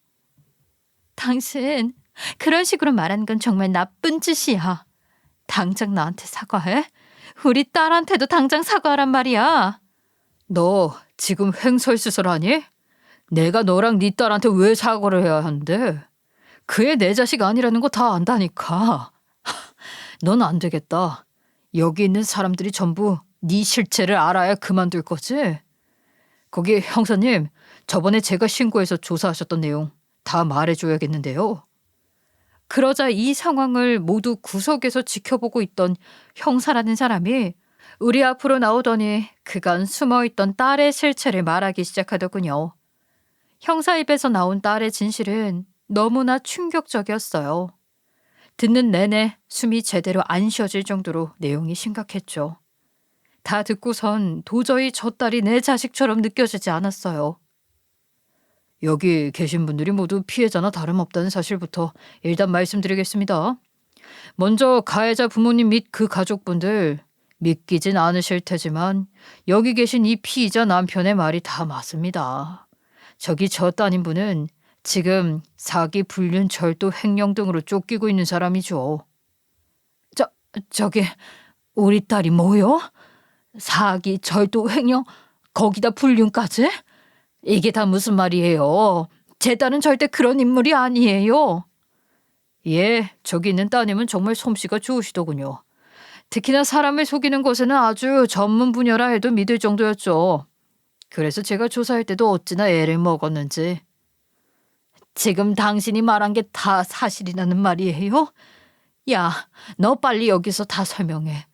당신 그런 식으로 말하는 건 정말 나쁜 짓이야. 당장 나한테 사과해. 우리 딸한테도 당장 사과하란 말이야. 너 지금 횡설수설하니? 내가 너랑 네 딸한테 왜 사과를 해야 하는데? 그 애 내 자식 아니라는 거 다 안다니까. 넌 안 되겠다. 여기 있는 사람들이 전부 네 실체를 알아야 그만둘 거지? 거기 형사님, 저번에 제가 신고해서 조사하셨던 내용 다 말해줘야겠는데요. 그러자 이 상황을 모두 구석에서 지켜보고 있던 형사라는 사람이 우리 앞으로 나오더니 그간 숨어있던 딸의 실체를 말하기 시작하더군요. 형사 입에서 나온 딸의 진실은 너무나 충격적이었어요. 듣는 내내 숨이 제대로 안 쉬어질 정도로 내용이 심각했죠. 다 듣고선 도저히 저 딸이 내 자식처럼 느껴지지 않았어요. 여기 계신 분들이 모두 피해자나 다름없다는 사실부터 일단 말씀드리겠습니다. 먼저 가해자 부모님 및 그 가족분들 믿기진 않으실 테지만 여기 계신 이 피의자 남편의 말이 다 맞습니다. 저기 저 따님분은 지금 사기, 불륜, 절도, 횡령 등으로 쫓기고 있는 사람이죠. 저기 우리 딸이 뭐요? 사기, 절도, 횡령, 거기다 불륜까지? 이게 다 무슨 말이에요? 제 딸은 절대 그런 인물이 아니에요. 예, 저기 있는 따님은 정말 솜씨가 좋으시더군요. 특히나 사람을 속이는 것에는 아주 전문 분야라 해도 믿을 정도였죠. 그래서 제가 조사할 때도 어찌나 애를 먹었는지. 지금 당신이 말한 게 다 사실이라는 말이에요? 야, 너 빨리 여기서 다 설명해.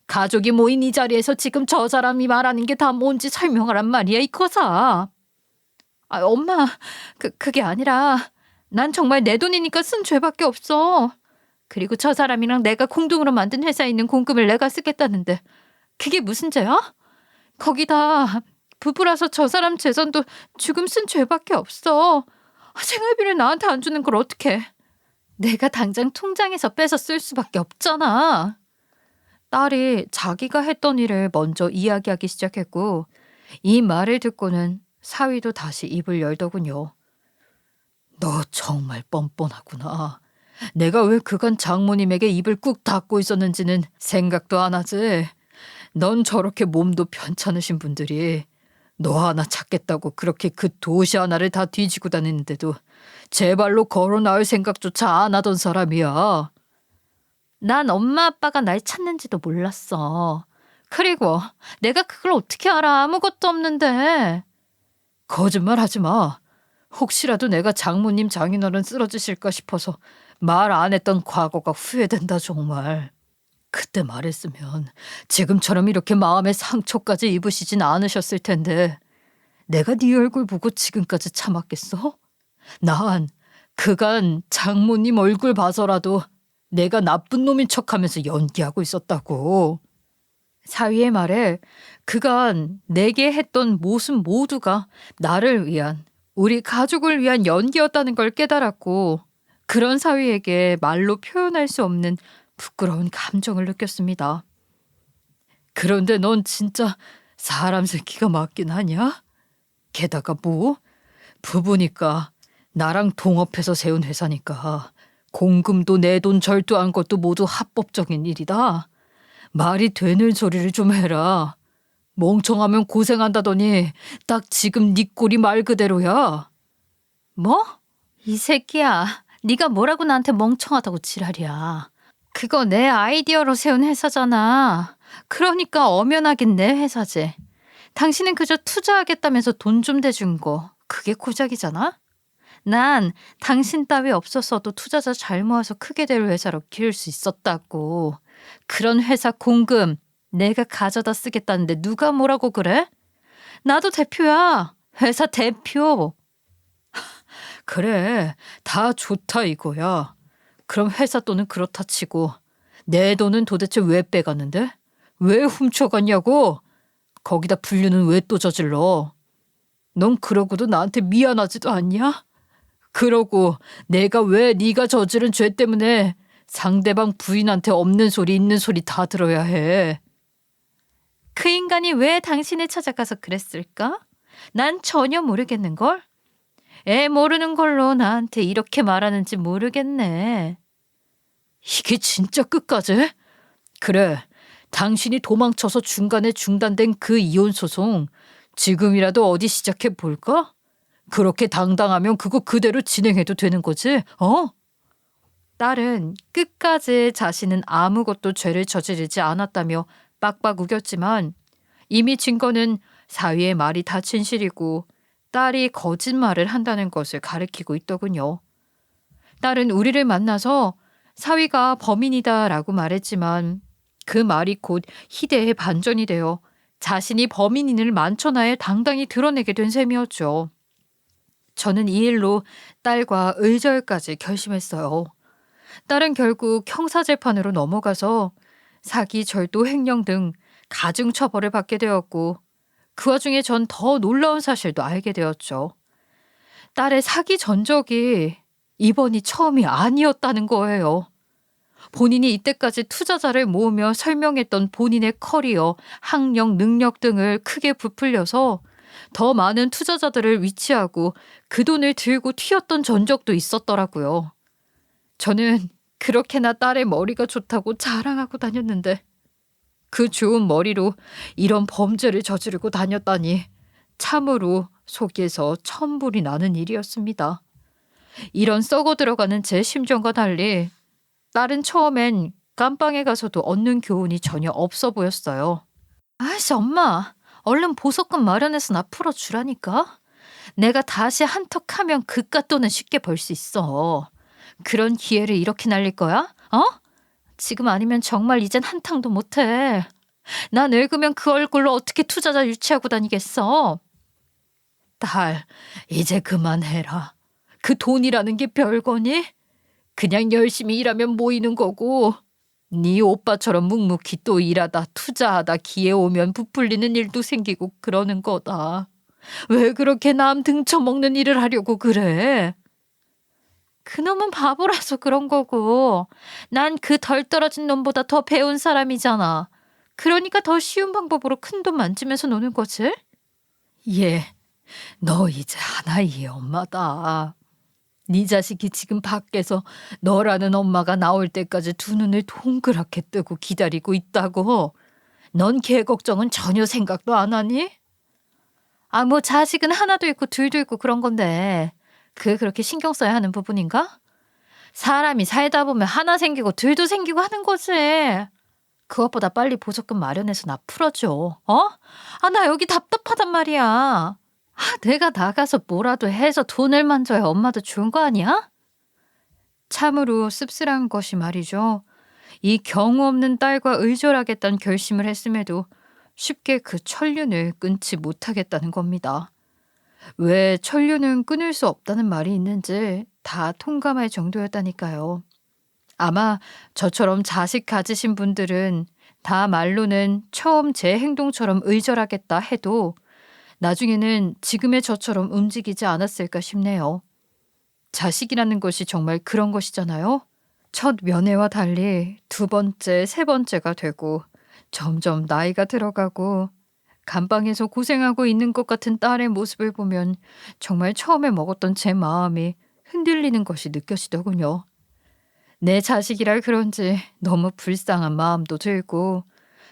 가족이 모인 이 자리에서 지금 저 사람이 말하는 게 다 뭔지 설명하란 말이야, 이 거사. 엄마, 그게 아니라 난 정말 내 돈이니까 쓴 죄밖에 없어. 그리고 저 사람이랑 내가 공동으로 만든 회사에 있는 공금을 내가 쓰겠다는데 그게 무슨 죄야? 거기다 부부라서 저 사람 재산도 죽음 쓴 죄밖에 없어. 생활비를 나한테 안 주는 걸 어떡해. 내가 당장 통장에서 빼서 쓸 수밖에 없잖아. 딸이 자기가 했던 일을 먼저 이야기하기 시작했고 이 말을 듣고는 사위도 다시 입을 열더군요. 너 정말 뻔뻔하구나. 내가 왜 그간 장모님에게 입을 꾹 닫고 있었는지는 생각도 안 하지. 넌 저렇게 몸도 편찮으신 분들이 너 하나 찾겠다고 그렇게 그 도시 하나를 다 뒤지고 다니는데도 제 발로 걸어 나올 생각조차 안 하던 사람이야. 난 엄마 아빠가 날 찾는지도 몰랐어. 그리고 내가 그걸 어떻게 알아? 아무것도 없는데. 거짓말 하지 마. 혹시라도 내가 장모님 장인어른 쓰러지실까 싶어서 말 안 했던 과거가 후회된다 정말. 그때 말했으면 지금처럼 이렇게 마음의 상처까지 입으시진 않으셨을 텐데 내가 네 얼굴 보고 지금까지 참았겠어? 난 그간 장모님 얼굴 봐서라도 내가 나쁜 놈인 척하면서 연기하고 있었다고. 사위의 말에 그간 내게 했던 모습 모두가 나를 위한, 우리 가족을 위한 연기였다는 걸 깨달았고 그런 사위에게 말로 표현할 수 없는 부끄러운 감정을 느꼈습니다. 그런데 넌 진짜 사람 새끼가 맞긴 하냐? 게다가 뭐? 부부니까 나랑 동업해서 세운 회사니까 공금도 내 돈 절도한 것도 모두 합법적인 일이다. 말이 되는 소리를 좀 해라. 멍청하면 고생한다더니 딱 지금 네 꼴이 말 그대로야. 뭐? 이 새끼야. 네가 뭐라고 나한테 멍청하다고 지랄이야. 그거 내 아이디어로 세운 회사잖아. 그러니까 엄연하긴 내 회사지. 당신은 그저 투자하겠다면서 돈 좀 대준 거. 그게 고작이잖아? 난 당신 따위 없었어도 투자자 잘 모아서 크게 될 회사로 키울 수 있었다고. 그런 회사 공금 내가 가져다 쓰겠다는데 누가 뭐라고 그래? 나도 대표야. 회사 대표. 그래, 다 좋다 이거야. 그럼 회사 돈은 그렇다 치고 내 돈은 도대체 왜 빼갔는데? 왜 훔쳐갔냐고? 거기다 분류는 왜 또 저질러? 넌 그러고도 나한테 미안하지도 않냐? 그러고 내가 왜 네가 저지른 죄 때문에 상대방 부인한테 없는 소리 있는 소리 다 들어야 해. 그 인간이 왜 당신을 찾아가서 그랬을까? 난 전혀 모르겠는걸? 애 모르는 걸로 나한테 이렇게 말하는지 모르겠네. 이게 진짜 끝까지? 그래, 당신이 도망쳐서 중간에 중단된 그 이혼 소송 지금이라도 어디 시작해 볼까? 그렇게 당당하면 그거 그대로 진행해도 되는 거지, 어? 딸은 끝까지 자신은 아무것도 죄를 저지르지 않았다며 빡빡 우겼지만 이미 증거는 사위의 말이 다 진실이고 딸이 거짓말을 한다는 것을 가리키고 있더군요. 딸은 우리를 만나서 사위가 범인이다라고 말했지만 그 말이 곧 희대의 반전이 되어 자신이 범인인을 만천하에 당당히 드러내게 된 셈이었죠. 저는 이 일로 딸과 의절까지 결심했어요. 딸은 결국 형사재판으로 넘어가서 사기, 절도, 횡령 등 가중처벌을 받게 되었고 그 와중에 전 더 놀라운 사실도 알게 되었죠. 딸의 사기 전적이 이번이 처음이 아니었다는 거예요. 본인이 이때까지 투자자를 모으며 설명했던 본인의 커리어, 학력, 능력 등을 크게 부풀려서 더 많은 투자자들을 위치하고 그 돈을 들고 튀었던 전적도 있었더라고요. 저는 그렇게나 딸의 머리가 좋다고 자랑하고 다녔는데 그 좋은 머리로 이런 범죄를 저지르고 다녔다니 참으로 속에서 천불이 나는 일이었습니다. 이런 썩어 들어가는 제 심정과 달리 딸은 처음엔 깜빵에 가서도 얻는 교훈이 전혀 없어 보였어요. 아이씨 엄마 얼른 보석금 마련해서 나 풀어주라니까. 내가 다시 한턱하면 그깟 돈은 쉽게 벌 수 있어. 그런 기회를 이렇게 날릴 거야? 어? 지금 아니면 정말 이젠 한탕도 못해. 나 늙으면 그 얼굴로 어떻게 투자자 유치하고 다니겠어. 딸, 이제 그만해라. 그 돈이라는 게 별거니? 그냥 열심히 일하면 모이는 거고 네 오빠처럼 묵묵히 또 일하다 투자하다 기회 오면 부풀리는 일도 생기고 그러는 거다. 왜 그렇게 남 등쳐먹는 일을 하려고 그래? 그놈은 바보라서 그런 거고 난 그 덜 떨어진 놈보다 더 배운 사람이잖아. 그러니까 더 쉬운 방법으로 큰돈 만지면서 노는 거지? 예, 너 이제 하나의 엄마다. 네 자식이 지금 밖에서 너라는 엄마가 나올 때까지 두 눈을 동그랗게 뜨고 기다리고 있다고. 넌 걔 걱정은 전혀 생각도 안 하니? 아, 뭐 자식은 하나도 있고 둘도 있고 그런 건데 그게 그렇게 신경 써야 하는 부분인가? 사람이 살다 보면 하나 생기고 둘도 생기고 하는 거지. 그것보다 빨리 보석금 마련해서 나 풀어줘. 어? 아, 나 여기 답답하단 말이야. 아, 내가 나가서 뭐라도 해서 돈을 만져야 엄마도 좋은 거 아니야? 참으로 씁쓸한 것이 말이죠. 이 경우 없는 딸과 의절하겠다는 결심을 했음에도 쉽게 그 천륜을 끊지 못하겠다는 겁니다. 왜 천륜은 끊을 수 없다는 말이 있는지 다 통감할 정도였다니까요. 아마 저처럼 자식 가지신 분들은 다 말로는 처음 제 행동처럼 의절하겠다 해도 나중에는 지금의 저처럼 움직이지 않았을까 싶네요. 자식이라는 것이 정말 그런 것이잖아요. 첫 면회와 달리 두 번째, 세 번째가 되고 점점 나이가 들어가고 감방에서 고생하고 있는 것 같은 딸의 모습을 보면 정말 처음에 먹었던 제 마음이 흔들리는 것이 느껴지더군요. 내 자식이라 그런지 너무 불쌍한 마음도 들고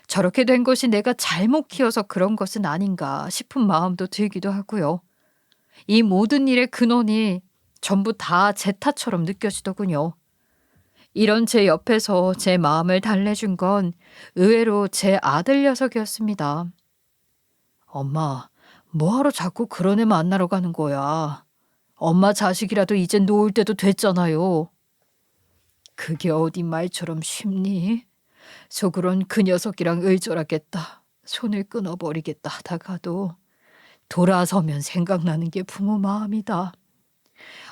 저렇게 된 것이 내가 잘못 키워서 그런 것은 아닌가 싶은 마음도 들기도 하고요. 이 모든 일의 근원이 전부 다 제 탓처럼 느껴지더군요. 이런 제 옆에서 제 마음을 달래준 건 의외로 제 아들 녀석이었습니다. 엄마, 뭐하러 자꾸 그런 애 만나러 가는 거야? 엄마 자식이라도 이젠 놓을 때도 됐잖아요. 그게 어디 말처럼 쉽니? 속으론 그 녀석이랑 의절하겠다, 손을 끊어버리겠다 하다가도 돌아서면 생각나는 게 부모 마음이다.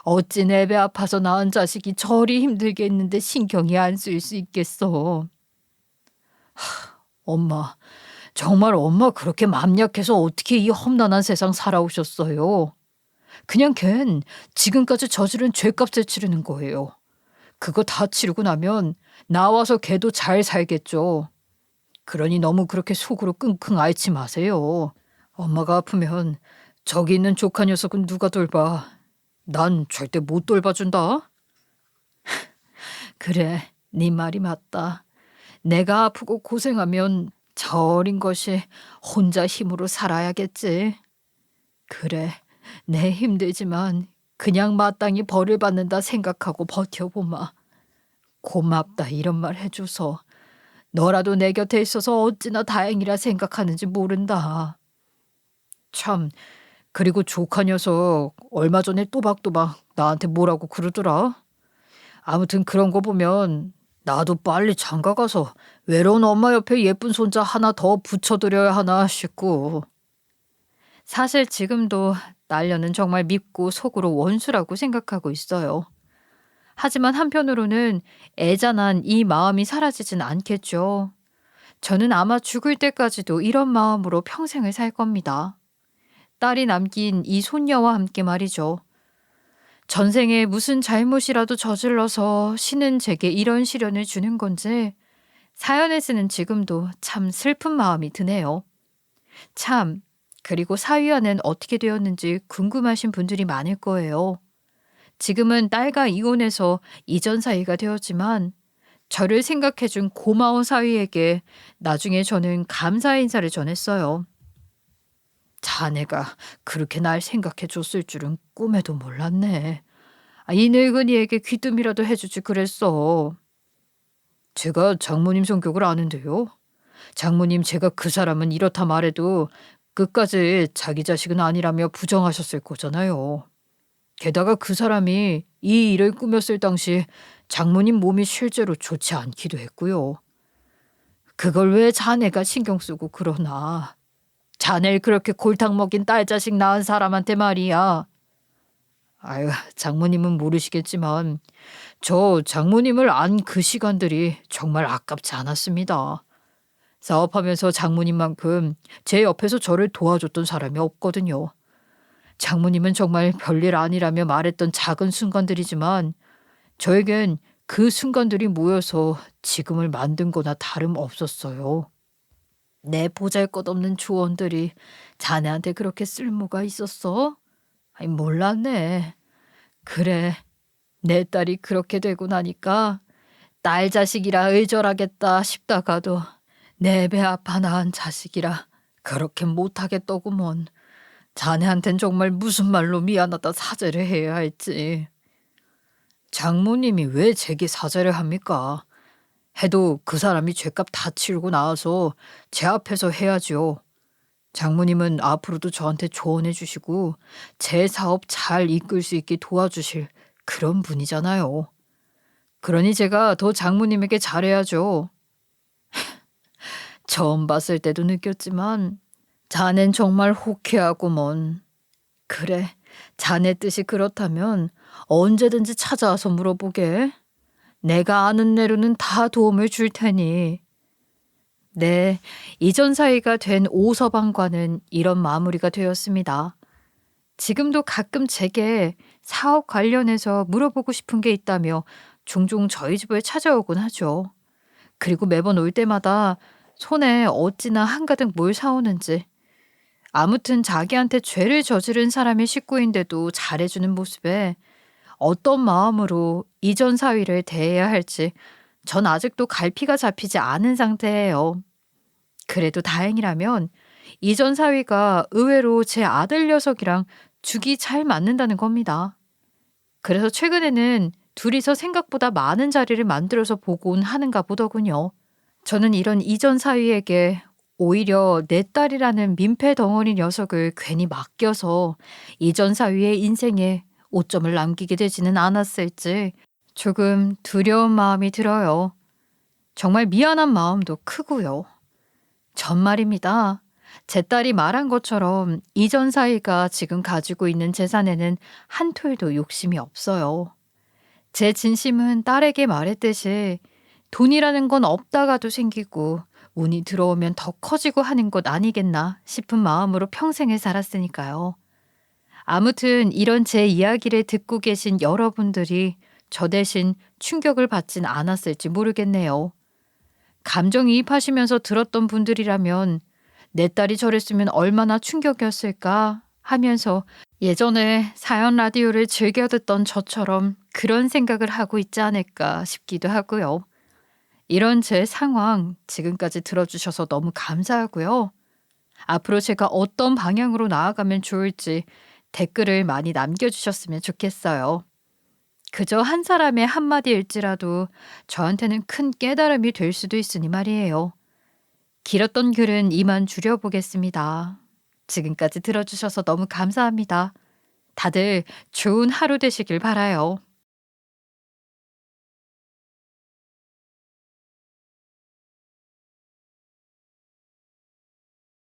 어찌 내 배 아파서 낳은 자식이 저리 힘들게 했는데 신경이 안 쓰일 수 있겠어. 엄마, 정말 엄마 그렇게 맘 약해서 어떻게 이 험난한 세상 살아오셨어요? 그냥 걘 지금까지 저지른 죄값을 치르는 거예요. 그거 다 치르고 나면 나와서 걔도 잘 살겠죠. 그러니 너무 그렇게 속으로 끙끙 앓지 마세요. 엄마가 아프면 저기 있는 조카 녀석은 누가 돌봐. 난 절대 못 돌봐준다. 그래, 네 말이 맞다. 내가 아프고 고생하면 저 어린 것이 혼자 힘으로 살아야겠지. 그래, 내 힘들지만 그냥 마땅히 벌을 받는다 생각하고 버텨보마. 고맙다 이런 말 해줘서 너라도 내 곁에 있어서 어찌나 다행이라 생각하는지 모른다. 참, 그리고 조카 녀석 얼마 전에 또박또박 나한테 뭐라고 그러더라. 아무튼 그런 거 보면 나도 빨리 장가 가서 외로운 엄마 옆에 예쁜 손자 하나 더 붙여드려야 하나 싶고. 사실 지금도 딸녀는 정말 밉고 속으로 원수라고 생각하고 있어요. 하지만 한편으로는 애잔한 이 마음이 사라지진 않겠죠. 저는 아마 죽을 때까지도 이런 마음으로 평생을 살 겁니다. 딸이 남긴 이 손녀와 함께 말이죠. 전생에 무슨 잘못이라도 저질러서 신은 제게 이런 시련을 주는 건지 사연을 쓰는 지금도 참 슬픈 마음이 드네요. 참, 그리고 사위와는 어떻게 되었는지 궁금하신 분들이 많을 거예요. 지금은 딸과 이혼해서 이전 사이가 되었지만 저를 생각해준 고마운 사위에게 나중에 저는 감사 인사를 전했어요. 자네가 그렇게 날 생각해줬을 줄은 꿈에도 몰랐네. 이 늙은이에게 귀뜸이라도 해주지 그랬어. 제가 장모님 성격을 아는데요. 장모님 제가 그 사람은 이렇다 말해도 끝까지 자기 자식은 아니라며 부정하셨을 거잖아요. 게다가 그 사람이 이 일을 꾸몄을 당시 장모님 몸이 실제로 좋지 않기도 했고요. 그걸 왜 자네가 신경 쓰고 그러나. 자네를 그렇게 골탕 먹인 딸 자식 낳은 사람한테 말이야. 아유, 장모님은 모르시겠지만 저 장모님을 안 그 시간들이 정말 아깝지 않았습니다. 사업하면서 장모님만큼 제 옆에서 저를 도와줬던 사람이 없거든요. 장모님은 정말 별일 아니라며 말했던 작은 순간들이지만 저에겐 그 순간들이 모여서 지금을 만든 거나 다름없었어요. 내 보잘것없는 조언들이 자네한테 그렇게 쓸모가 있었어? 아니, 몰랐네. 그래, 내 딸이 그렇게 되고 나니까 딸 자식이라 의절하겠다 싶다가도 내 배 아파 낳은 자식이라 그렇게 못하겠더구먼. 자네한텐 정말 무슨 말로 미안하다 사죄를 해야 할지. 장모님이 왜 제게 사죄를 합니까? 해도 그 사람이 죗값 다 치르고 나와서 제 앞에서 해야지요. 장모님은 앞으로도 저한테 조언해 주시고 제 사업 잘 이끌 수 있게 도와주실 그런 분이잖아요. 그러니 제가 더 장모님에게 잘해야죠. 처음 봤을 때도 느꼈지만 자넨 정말 호쾌하구먼. 그래, 자네 뜻이 그렇다면 언제든지 찾아와서 물어보게. 내가 아는 대로는 다 도움을 줄 테니. 네, 이전 사이가 된 오서방과는 이런 마무리가 되었습니다. 지금도 가끔 제게 사업 관련해서 물어보고 싶은 게 있다며 종종 저희 집을 찾아오곤 하죠. 그리고 매번 올 때마다 손에 어찌나 한가득 뭘 사오는지. 아무튼 자기한테 죄를 저지른 사람의 식구인데도 잘해주는 모습에 어떤 마음으로 이전 사위를 대해야 할지 전 아직도 갈피가 잡히지 않은 상태예요. 그래도 다행이라면 이전 사위가 의외로 제 아들 녀석이랑 죽이 잘 맞는다는 겁니다. 그래서 최근에는 둘이서 생각보다 많은 자리를 만들어서 보곤 하는가 보더군요. 저는 이런 이전 사위에게 오히려 내 딸이라는 민폐 덩어리 녀석을 괜히 맡겨서 이전 사위의 인생에 오점을 남기게 되지는 않았을지 조금 두려운 마음이 들어요. 정말 미안한 마음도 크고요. 전말입니다. 제 딸이 말한 것처럼 이전 사위가 지금 가지고 있는 재산에는 한 톨도 욕심이 없어요. 제 진심은 딸에게 말했듯이 돈이라는 건 없다가도 생기고 운이 들어오면 더 커지고 하는 것 아니겠나 싶은 마음으로 평생을 살았으니까요. 아무튼 이런 제 이야기를 듣고 계신 여러분들이 저 대신 충격을 받진 않았을지 모르겠네요. 감정이입하시면서 들었던 분들이라면 내 딸이 저랬으면 얼마나 충격이었을까 하면서 예전에 사연 라디오를 즐겨 듣던 저처럼 그런 생각을 하고 있지 않을까 싶기도 하고요. 이런 제 상황 지금까지 들어주셔서 너무 감사하고요. 앞으로 제가 어떤 방향으로 나아가면 좋을지 댓글을 많이 남겨주셨으면 좋겠어요. 그저 한 사람의 한마디일지라도 저한테는 큰 깨달음이 될 수도 있으니 말이에요. 길었던 글은 이만 줄여보겠습니다. 지금까지 들어주셔서 너무 감사합니다. 다들 좋은 하루 되시길 바라요.